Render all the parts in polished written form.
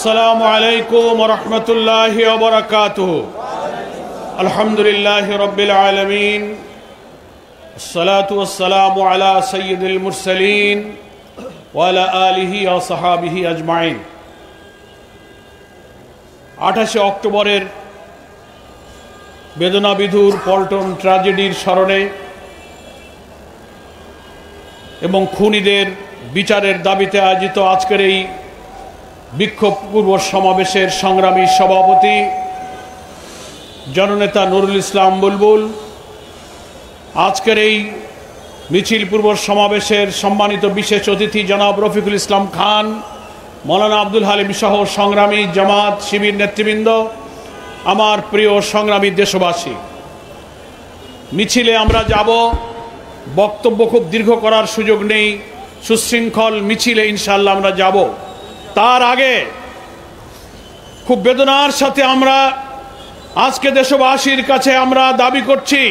अस्सलामु अलैकुम व रहमतुल्लाहि व बरकातुहू। अल्हम्दुलिल्लाहि रब्बिल आलमीन, अस्सलातु वस्सलामु अला सय्यिदिल मुरसलीन व अला आलिहि व सहाबिहि अजमाइन। 28 অক্টোবরের বেদনাবিধুর পল্টন ট্র্যাজেডির স্মরণে এবং খুনিদের বিচারের দাবিতে আয়োজিত আজকের এই বিক্ষোভ পূর্ব সমাবেশের সংগ্রামী সভাপতি জননেতা নুরুল ইসলাম বুলবুল, আজকের এই মিছিল পূর্ব সমাবেশের সম্মানিত বিশেষ অতিথি জনাব রফিকুল ইসলাম খান, মৌলানা আব্দুল হালিম সহ সংগ্রামী জামাত শিবির নেতৃবৃন্দ, আমার প্রিয় সংগ্রামী দেশবাসী, মিছিলে আমরা যাব। বক্তব্য খুব দীর্ঘ করার সুযোগ নেই, সুশৃঙ্খল মিছিলে ইনশাআল্লাহ আমরা যাব। তার আগে খুব বেদনার সাথে আমরা আজকে দেশবাসীর কাছে আমরা দাবি করছি,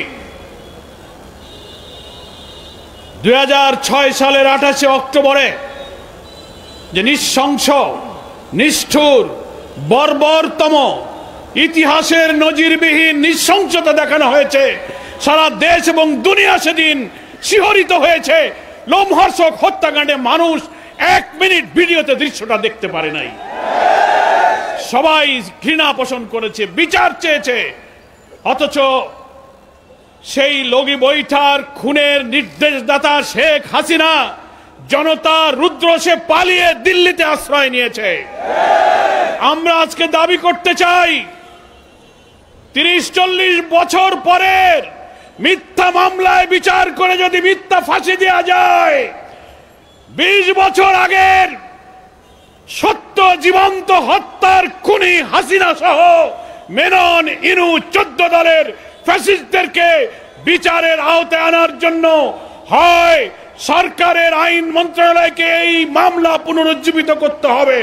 2006 সালের 28 অক্টোবরে যে নৃশংস, নিষ্ঠুর, বর্বরতম, ইতিহাসের নজিরবিহীন নৃশংসতা দেখানো হয়েছে, সারা দেশ এবং দুনিয়া সেদিন শিহরিত হয়েছে। লোমহর্ষক হত্যাকাণ্ডে মানুষ 1 মিনিট ভিডিওতে দৃশ্যটা দেখতে পারে নাই। সবাই ঘৃণা পোষণ করেছে, বিচার চেয়েছে, অথচ সেই লগি বৈঠার খুনের নির্দেশদাতা শেখ হাসিনা জনতা রুদ্র সে পালিয়ে দিল্লিতে আশ্রয় নিয়েছে। আমরা আজকে দাবি করতে চাই, 30-40 বছর পরের মিথ্যা মামলায় বিচার করে যদি মিথ্যা ফাঁসি দেওয়া যায়, 20 বছর আগের সত্য জীবন্ত হত্যার খুনি হাসিনা সহ মেনন, ইনু, 14 দলের ফ্যাসিস্টদেরকে বিচারের আওতায় আনার জন্য হয় সরকারের আইন মন্ত্রণালয়কে এই মামলা পুনরুজ্জীবিত করতে হবে,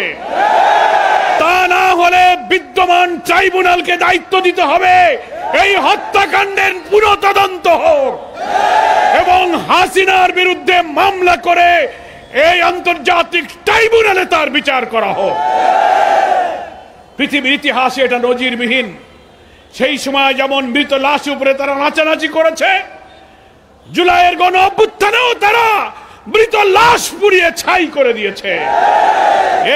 তা না হলে বিদ্যমান ট্রাইব্যুনালকে দায়িত্ব দিতে হবে এই হত্যাকাণ্ডের পুরো তদন্ত হোক এবং হাসিনার বিরুদ্ধে মামলা করে এই আন্তর্জাতিক ট্রাইব্যুনালে তার বিচার করা হোক। পৃথিবীর ইতিহাসে এটা নজিরবিহীন। সেই সময় যেমন মৃত লাশ উপরে তারা নাচানাচি করেছে, জুলাইয়ের গণ অভ্যুত্থানেও তারা মৃত লাশ পুড়িয়ে ছাই করে দিয়েছে।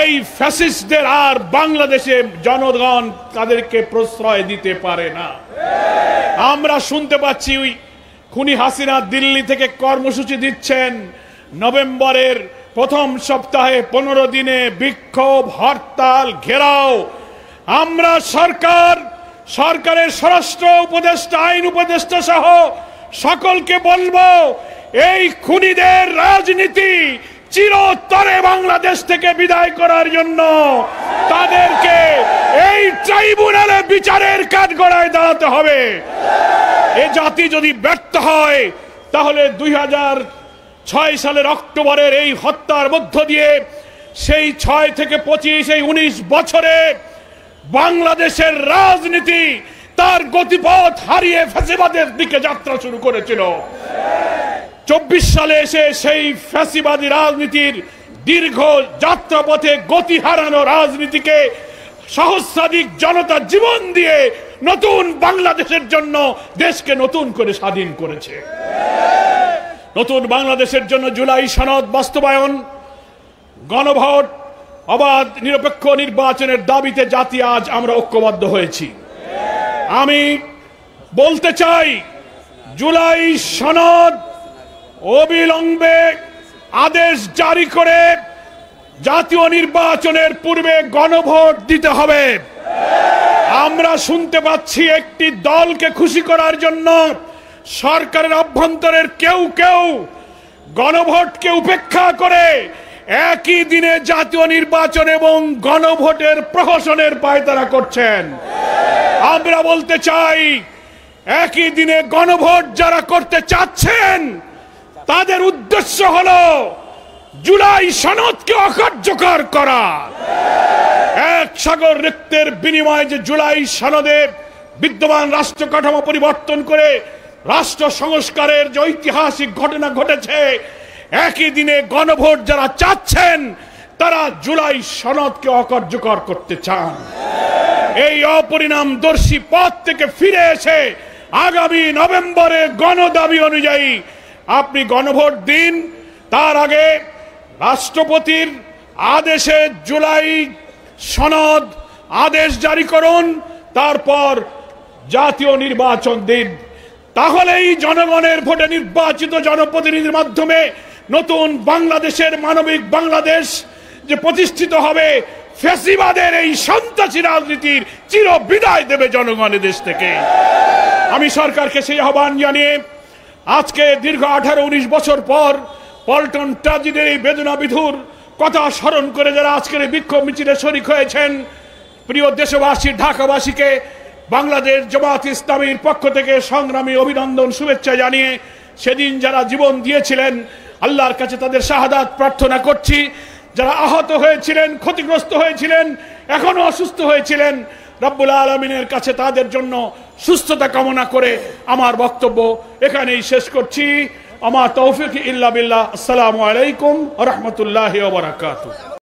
এই ফ্যাসিস্টদের আর বাংলাদেশে জনগণ তাদেরকে প্রশ্রয় দিতে পারে না। আমরা শুনতে পাচ্ছি খুনি হাসিনা দিল্লি থেকে কর্মসূচি দিচ্ছেন, নভেম্বরের প্রথম সপ্তাহে 15 দিনে বিক্ষোভ, হরতাল, ঘেরাও। আমরা সরকারের স্বরাষ্ট্র উপদেষ্টা, আইন উপদেষ্টা সহ সকলকে বলবো, এই খুনিদের রাজনীতি চিরতরে বাংলাদেশ থেকে বিদায় করার জন্য তাদেরকে এই ট্রাইব্যুনালে বিচারের কাঠগড়ায় দাঁড়াতে হবে। এ জাতি যদি ব্যর্থ হয়, তাহলে 2006 সালের অক্টোবরের এই হত্যার মধ্য দিয়ে সেই 6 থেকে 25, এই 19 বছরে বাংলাদেশের রাজনীতি তার গতিপথ হারিয়ে ফ্যাসিবাদের দিকে যাত্রা শুরু করেছিল। 24 সালে এসে সেই ফ্যাসিবাদী রাজনীতির দীর্ঘ যাত্রাপথে গতি হারানো রাজনীতিকে সহস্রাধিক জনতা জীবন দিয়ে নতুন বাংলাদেশের জন্য দেশকে নতুন করে স্বাধীন করেছে। নতুন বাংলাদেশের জন্য জুলাই সনদ বাস্তবায়ন, গণভোট, অবাধ নিরপেক্ষ নির্বাচনের দাবিতে জাতি আজ আমরা ঐক্যবদ্ধ হয়েছি। আমি বলতে চাই, জুলাই সনদ অবিলম্বে আদেশ জারি করে জাতীয় নির্বাচনের পূর্বে গণভোট দিতে হবে। আমরা শুনতে পাচ্ছি একটি দলকে খুশি করার জন্য সরকারের অভ্যন্তরের কেউ গণভোটকে উপেক্ষা করে একই দিনে জাতীয় নির্বাচন এবং গণভোটের প্রহসনের পায়তারা করছেন। আমরা বলতে চাই, একই দিনে গণভোট যারা করতে চাচ্ছেন তাদের উদ্দেশ্য হলো জুলাই সনদকে অকার্যকর করা। এক সাগর রক্তের বিনিময়ে যে জুলাই সনদে বিদ্যমান রাষ্ট্র কাঠামো পরিবর্তন করে রাষ্ট্র সংস্কারের যে ঐতিহাসিক ঘটনা ঘটেছে, একই দিনে গণভোট যারা চাচ্ছেন তারা জুলাই সনদকে অকার্যকর করতে চান। এই অপরিণামদর্শী পথ থেকে ফিরে এসে আগামী নভেম্বরে গণদাবি অনুযায়ী আপনি গণভোট দিন। তার আগে রাষ্ট্রপতির আদেশে জুলাই সনদ আদেশ জারি করুন, তারপর জাতীয় নির্বাচন দিন। তাহলেই জনগণের ভোটে নির্বাচিত জনপ্রতিনিধির মাধ্যমে নতুন বাংলাদেশের মানবিক বাংলাদেশ যে প্রতিষ্ঠিত হবে, ফ্যাসিবাদের এই সন্ত্রাসী রাজনীতির চির বিদায় দেবে জনগণ দেশ থেকে। আমি সরকারকে সেই আহ্বান জানিয়ে আজকে দীর্ঘ 18-19 বছর পর পল্টন ট্র্যাজেডির এই বেদনা বিধুর কথা স্মরণ করে যারা আজকের এই বিক্ষোভ মিছিলে শরীক হয়েছেন, প্রিয় দেশবাসী, ঢাকাবাসীকে বাংলাদেশ জামাত ইসলামীর পক্ষ থেকে সংগ্রামী অভিনন্দন, শুভেচ্ছা জানিয়ে সেদিন যারা জীবন দিয়েছিলেন আল্লাহর কাছে তাদের শাহাদাত প্রার্থনা করছি। যারা আহত হয়েছিলেন, ক্ষতিগ্রস্ত হয়েছিলেন, এখনো অসুস্থ হয়েছিলেন, রব্বুল আলামিনের কাছে তাদের জন্য সুস্থতা কামনা করে আমার বক্তব্য এখানেই শেষ করছি। আমা তৌফিক ইল্লা বিল্লাহ। আসসালামু আলাইকুম ওয়া রাহমাতুল্লাহি ওয়া বারাকাতুহু।